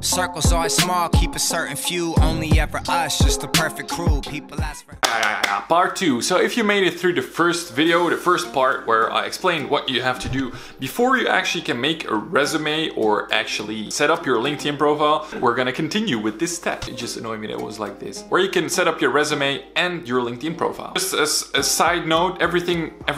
Circles always small, keep a certain few, only ever us, just the perfect crew. People ask for Part 2. So if you made it through the first video, the first part where I explained what you have to do before you actually can make a resume or actually set up your LinkedIn profile, we're gonna continue with this step. It just annoyed me that it was like this. Where you can set up your resume and your LinkedIn profile. Just as a side note, every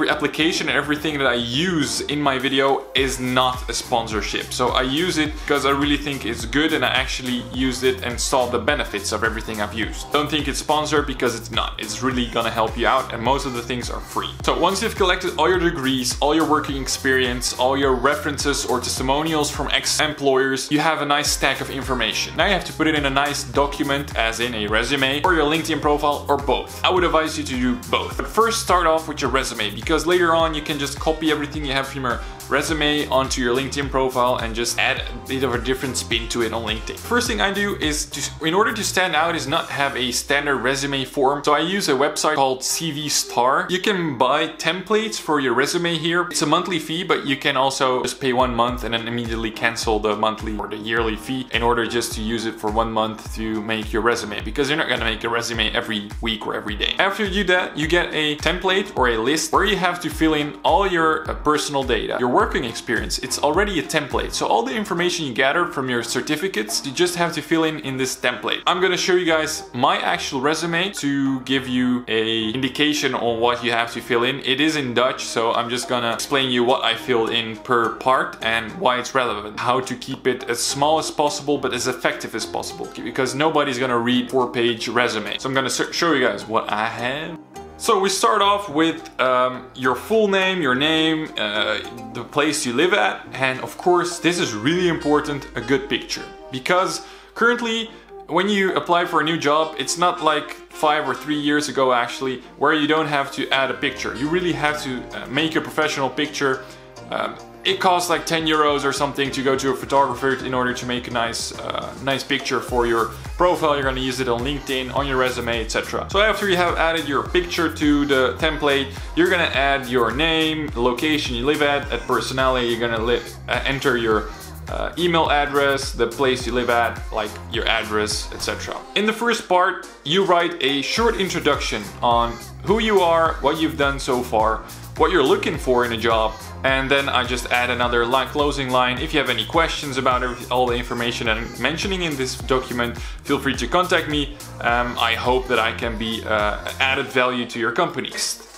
application and everything that I use in my video is not a sponsorship. So I use it because I really think it's good and I actually used it and saw the benefits of everything I've used. Don't think it's sponsored because it's not. It's really gonna help you out and most of the things are free. So once you've collected all your degrees, all your working experience, all your references or testimonials from ex-employers, you have a nice stack of information. Now you have to put it in a nice document, as in a resume or your LinkedIn profile or both. I would advise you to do both. But first start off with your resume because later on you can just copy everything you have from your resume onto your LinkedIn profile and just add a bit of a different spin to it on LinkedIn. First thing I do is, in order to stand out, is not have a standard resume form. So I use a website called CV Star. You can buy templates for your resume here. It's a monthly fee, but you can also just pay 1 month and then immediately cancel the monthly or the yearly fee in order just to use it for 1 month to make your resume, because you're not gonna make a resume every week or every day. After you do that, you get a template or a list where you have to fill in all your personal data, your working experience. It's already a template. So all the information you gathered from your certificates, you just have to fill in this template. I'm gonna show you guys my actual resume to give you a indication on what you have to fill in. It is in Dutch, so I'm just gonna explain you what I filled in per part and why it's relevant. How to keep it as small as possible, but as effective as possible, because nobody's gonna read 4-page resume. So I'm gonna show you guys what I have. So we start off with your full name, your name, the place you live at, and of course, this is really important, a good picture. Because currently, when you apply for a new job, it's not like 5 or 3 years ago actually, where you don't have to add a picture. You really have to make a professional picture. It costs like 10 euros or something to go to a photographer in order to make a nice picture for your profile. You're gonna use it on LinkedIn, on your resume, etc. So after you have added your picture to the template, you're gonna add your name, the location you live at personality. You're gonna enter your email address, the place you live at, like your address, etc. In the first part, you write a short introduction on who you are, what you've done so far, what you're looking for in a job, and then I just add another closing line. If you have any questions about all the information that I'm mentioning in this document, feel free to contact me. I hope that I can be added value to your company.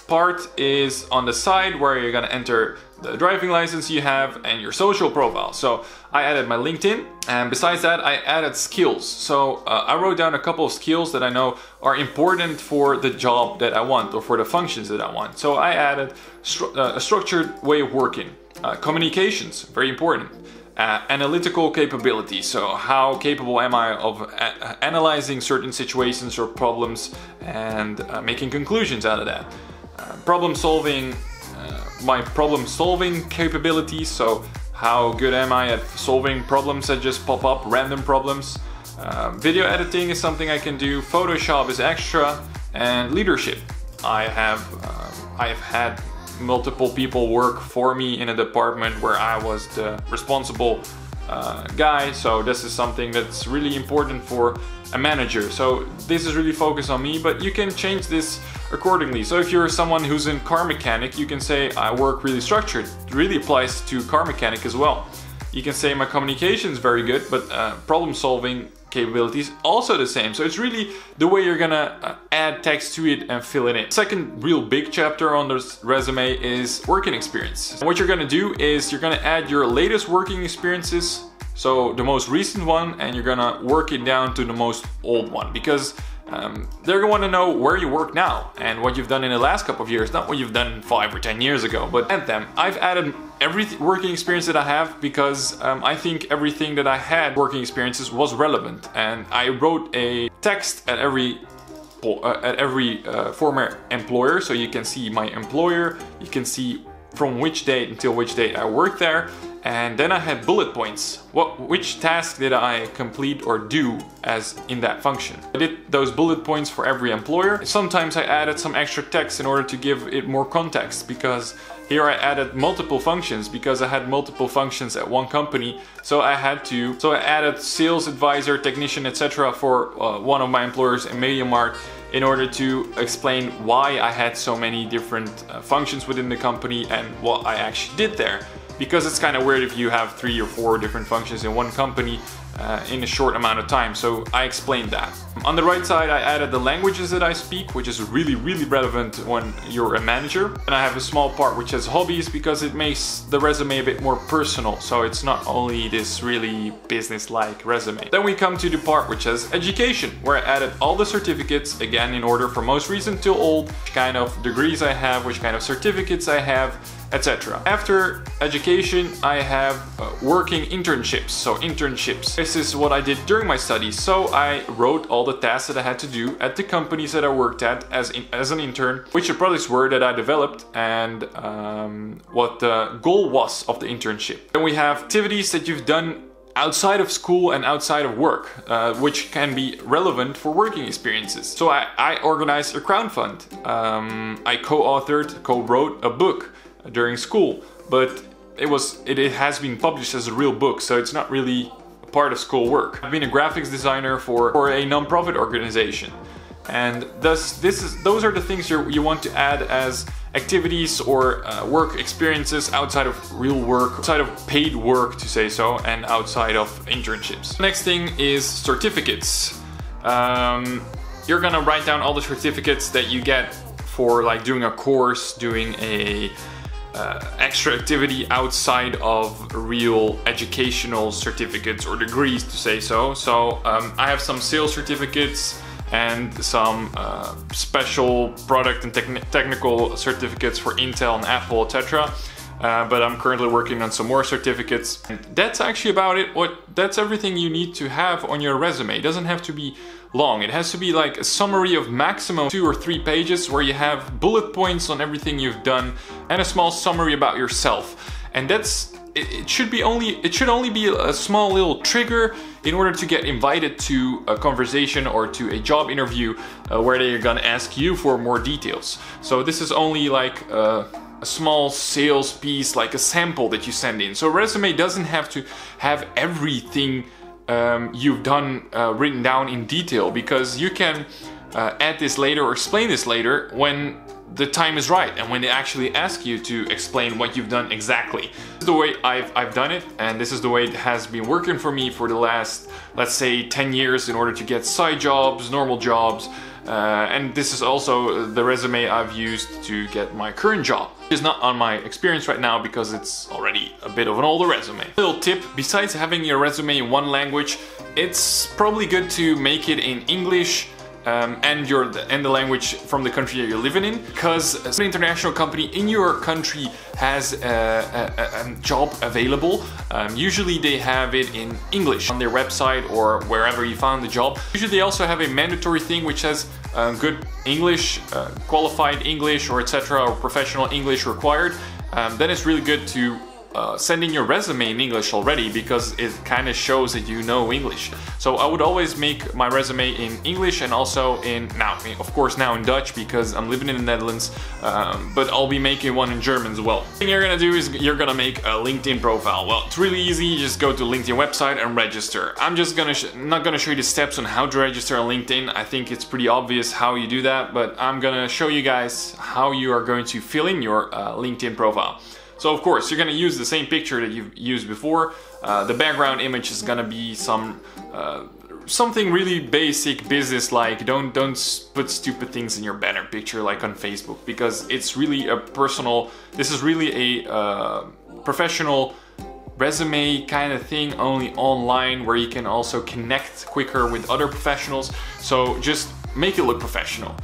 Part is on the side where you're gonna enter the driving license you have and your social profile. So I added my LinkedIn, and besides that I added skills. So I wrote down a couple of skills that I know are important for the job that I want or for the functions that I want. So I added a structured way of working, communications, very important, analytical capability. So how capable am I of analyzing certain situations or problems and making conclusions out of that. Problem solving, my problem solving capabilities, so how good am I at solving problems that just pop up, random problems. Video editing is something I can do, Photoshop is extra, and leadership. I've had multiple people work for me in a department where I was the responsible guy, so this is something that's really important for a manager. So this is really focused on me, but you can change this accordingly. So if you're someone who's in car mechanic, you can say I work really structured. It really applies to car mechanic as well. You can say my communication is very good, but problem solving capabilities also the same. So it's really the way you're gonna add text to it and fill it in. Second real big chapter on this resume is working experience. And what you're gonna do is you're gonna add your latest working experiences, so the most recent one, and you're gonna work it down to the most old one, because they're gonna want to know where you work now and what you've done in the last couple of years, not what you've done 5 or 10 years ago. But add them. I've added every working experience that I have because I think everything that I had working experiences was relevant, and I wrote a text at every former employer, so you can see my employer, you can see from which date until which date I worked there. And then I had bullet points. Which task did I complete or do as in that function? I did those bullet points for every employer. Sometimes I added some extra text in order to give it more context, because here I added multiple functions because I had multiple functions at one company. So I added sales advisor, technician, etc. for one of my employers in MediaMarkt in order to explain why I had so many different functions within the company and what I actually did there. Because it's kind of weird if you have 3 or 4 different functions in one company in a short amount of time. So I explained that. On the right side, I added the languages that I speak, which is really relevant when you're a manager. And I have a small part which has hobbies, because it makes the resume a bit more personal. So it's not only this really business-like resume. Then we come to the part which has education, where I added all the certificates, again in order from most recent to old, which kind of degrees I have, which kind of certificates I have, etc. After education, I have working internships. So internships. This is what I did during my studies. So I wrote all the tasks that I had to do at the companies that I worked at as an intern, which the products were that I developed, and what the goal was of the internship. Then we have activities that you've done outside of school and outside of work, which can be relevant for working experiences. So I organized a crowdfund. I co-wrote a book during school, but it has been published as a real book, so it's not really a part of school work. I've been a graphics designer for a non-profit organization, and thus those are the things you want to add as activities or work experiences outside of real work, outside of paid work to say so, and outside of internships. Next thing is certificates. You're gonna write down all the certificates that you get for like doing a course, doing a extra activity outside of real educational certificates or degrees to say so. So I have some sales certificates and some special product and technical certificates for Intel and Apple, etc. But I'm currently working on some more certificates. And that's actually about it. That's everything you need to have on your resume. It doesn't have to be long. It has to be like a summary of maximum 2 or 3 pages where you have bullet points on everything you've done and a small summary about yourself. And it should only be a small little trigger in order to get invited to a conversation or to a job interview where they're gonna ask you for more details. So this is only like a small sales piece, like a sample that you send in. So a resume doesn't have to have everything you've done written down in detail, because you can add this later or explain this later when the time is right and when they actually ask you to explain what you've done exactly. This is the way I've done it, and this is the way it has been working for me for the last, let's say, 10 years in order to get side jobs, normal jobs, and this is also the resume I've used to get my current job. It's not on my experience right now because it's already a bit of an older resume. Little tip, besides having your resume in one language, it's probably good to make it in English, and the language from the country that you're living in, because an international company in your country has a job available. Usually they have it in English on their website or wherever you found the job. Usually they also have a mandatory thing which says good English, qualified English, or etc., or professional English required. Then it's really good to send in your resume in English already, because it kind of shows that you know English. So I would always make my resume in English, and also of course now in Dutch, because I'm living in the Netherlands, but I'll be making one in German as well. The thing you're gonna do is you're gonna make a LinkedIn profile. Well, it's really easy. You just go to LinkedIn website and register. I'm just not gonna show you the steps on how to register on LinkedIn. I think it's pretty obvious how you do that, but I'm gonna show you guys how you are going to fill in your LinkedIn profile. So of course, you're gonna use the same picture that you've used before. The background image is gonna be something really basic, business-like. Don't put stupid things in your banner picture like on Facebook, because it's really a personal, this is really a professional resume kind of thing, only online, where you can also connect quicker with other professionals. So just make it look professional.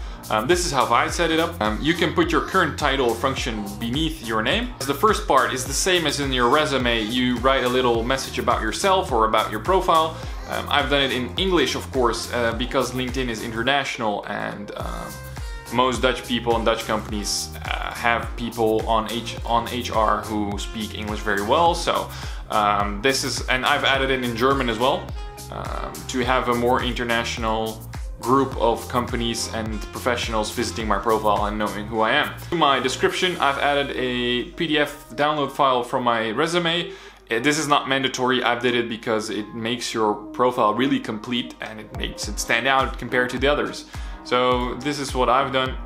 This is how I set it up. You can put your current title or function beneath your name. The first part is the same as in your resume. You write a little message about yourself or about your profile. I've done it in English, of course, because LinkedIn is international, and most Dutch people and Dutch companies have people on HR who speak English very well. So this is, and I've added it in German as well, to have a more international group of companies and professionals visiting my profile and knowing who I am. In my description, I've added a PDF download file from my resume. This is not mandatory. I've did it because it makes your profile really complete and it makes it stand out compared to the others. So this is what I've done.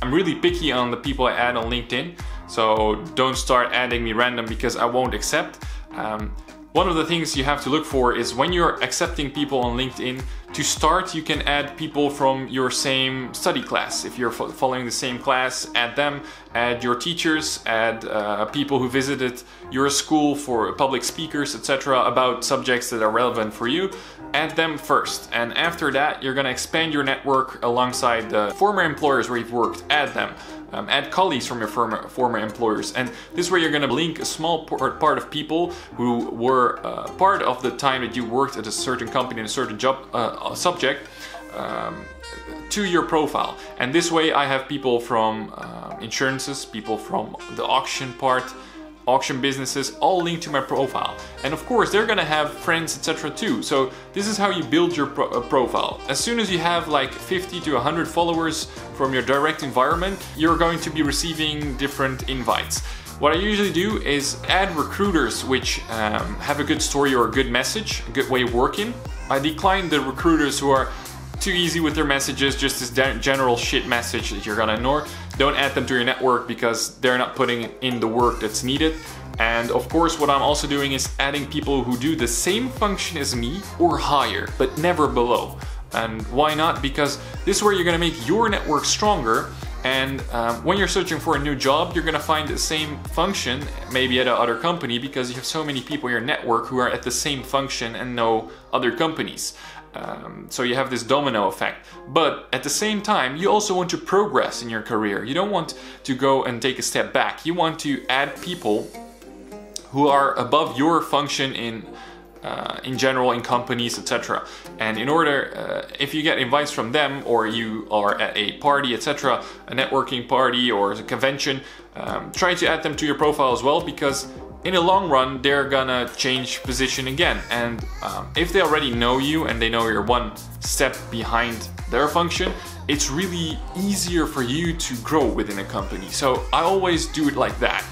I'm really picky on the people I add on LinkedIn, so don't start adding me random because I won't accept. One of the things you have to look for is when you're accepting people on LinkedIn, to start you can add people from your same study class. If you're following the same class, add them, add your teachers, add people who visited your school for public speakers, etc. about subjects that are relevant for you. Add them first, and after that you're gonna expand your network alongside the former employers where you've worked. Add them. Add colleagues from your former employers, and this way you're going to link a small part of people who were part of the time that you worked at a certain company in a certain job subject to your profile. And this way I have people from insurances, people from the auction part, auction businesses, all linked to my profile. And of course they're gonna have friends, etc. too. So this is how you build your profile. As soon as you have like 50 to 100 followers from your direct environment, you're going to be receiving different invites. What I usually do is add recruiters which have a good story or a good message, a good way of working. I decline the recruiters who are too easy with their messages, just this general shit message that you're gonna ignore. Don't add them to your network because they're not putting in the work that's needed. And of course what I'm also doing is adding people who do the same function as me or higher, but never below. And why not? Because this is where you're gonna make your network stronger. And when you're searching for a new job, you're gonna find the same function, maybe at another company, because you have so many people in your network who are at the same function and know other companies. So you have this domino effect. But at the same time, you also want to progress in your career. You don't want to go and take a step back. You want to add people who are above your function in general in companies, etc. And in order, if you get invites from them, or you are at a party, etc., a networking party or a convention, try to add them to your profile as well, because in the long run they're gonna change position again. And if they already know you and they know you're one step behind their function, it's really easier for you to grow within a company. So I always do it like that.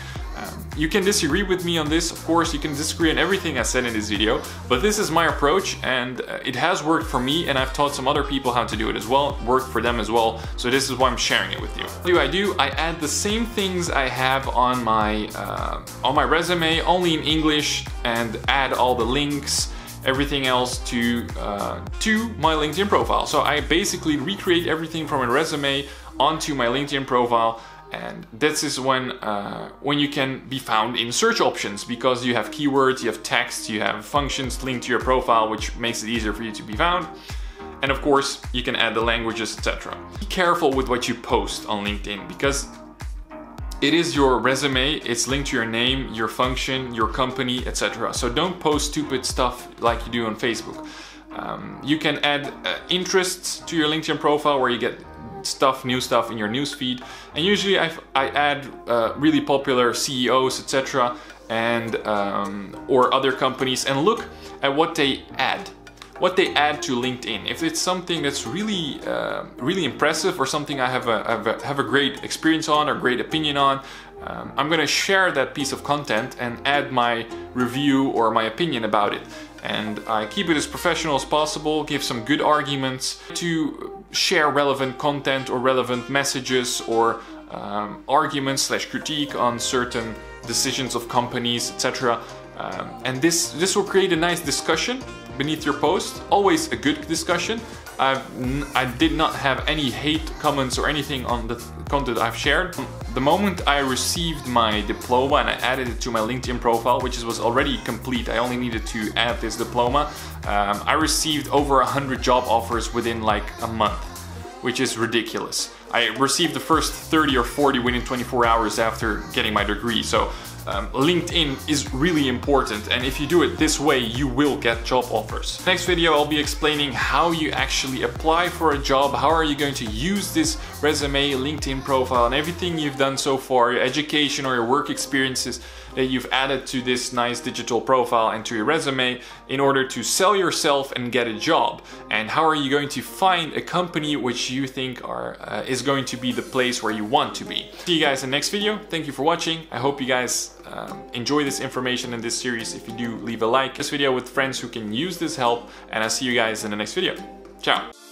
You can disagree with me on this, of course, you can disagree on everything I said in this video, but this is my approach, and it has worked for me, and I've taught some other people how to do it as well, worked for them as well, so this is why I'm sharing it with you. What do? I add the same things I have on my resume, only in English, and add all the links, everything else to my LinkedIn profile. So I basically recreate everything from a resume onto my LinkedIn profile. And this is when you can be found in search options, because you have keywords, you have text, you have functions linked to your profile, which makes it easier for you to be found. And of course, you can add the languages, etc. Be careful with what you post on LinkedIn, because it is your resume, it's linked to your name, your function, your company, etc. So don't post stupid stuff like you do on Facebook. You can add interests to your LinkedIn profile where you get new stuff in your newsfeed, and usually I add really popular CEOs, etc., and or other companies, and look at what they add to LinkedIn. If it's something that's really really impressive, or something I have a great experience on or great opinion on, I'm gonna share that piece of content and add my review or my opinion about it. And I keep it as professional as possible, give some good arguments to share relevant content or relevant messages, or arguments / critique on certain decisions of companies, etc. And this will create a nice discussion beneath your post, always a good discussion. I did not have any hate comments or anything on the content I've shared. The moment I received my diploma and I added it to my LinkedIn profile, which was already complete, I only needed to add this diploma, I received over 100 job offers within like a month, which is ridiculous. I received the first 30 or 40 within 24 hours after getting my degree. So LinkedIn is really important, and if you do it this way, you will get job offers. Next video, I'll be explaining how you actually apply for a job, how are you going to use this resume, LinkedIn profile, and everything you've done so far, your education or your work experiences that you've added to this nice digital profile and to your resume in order to sell yourself and get a job. And how are you going to find a company which you think is going to be the place where you want to be. See you guys in the next video. Thank you for watching. I hope you guys enjoy this information in this series. If you do, leave a like this video with friends who can use this help, and I'll see you guys in the next video. Ciao.